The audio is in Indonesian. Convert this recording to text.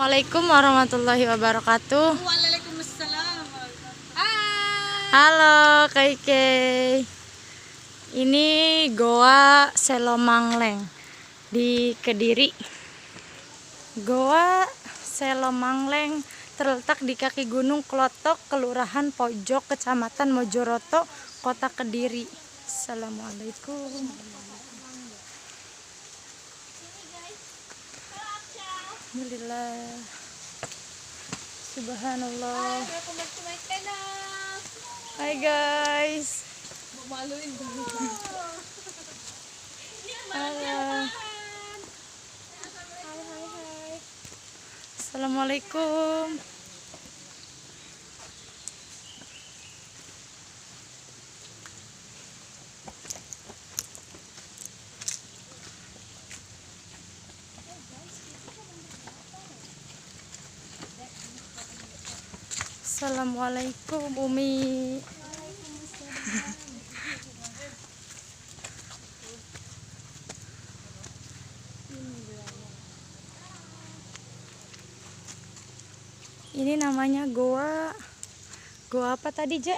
Assalamualaikum warahmatullahi wabarakatuh. Waalaikumsalam. Halo Kak Ike. Ini Goa Selomangleng di Kediri. Goa Selomangleng terletak di kaki Gunung Klotok, Kelurahan Pojok, Kecamatan Mojoroto, Kota Kediri. Assalamualaikum. Alhamdulillah. Subhanallah. Hai guys. Maluin Halo. Assalamualaikum. Assalamualaikum Umi. Ini namanya goa apa tadi, Ja?